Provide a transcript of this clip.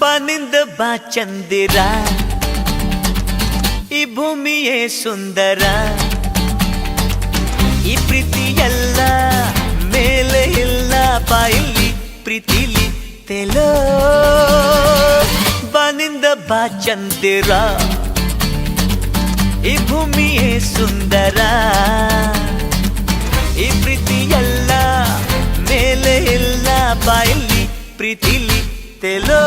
ಬಾನಿಂದ ಬಾ ಚಂದಿರ, ಈ ಭೂಮಿಯೇ ಸುಂದರ. ಈ ಪ್ರೀತಿ ಎಲ್ಲ ಮೇಲೆ ಇಲ್ಲ, ಬಾಯಿಲಿ ಪ್ರೀತಿಲಿ ತೆಲೋ. ಬಾನಿಂದ ಬಾ ಚಂದಿರ, ಈ ಭೂಮಿಯೇ ಸುಂದರ. ಈ ಪ್ರೀತಿ ಎಲ್ಲ ಮೇಲೆ ಇಲ್ಲ, ಬಾಯಿಲಿ ಪ್ರೀತಿಲಿ ತೆಲೋ.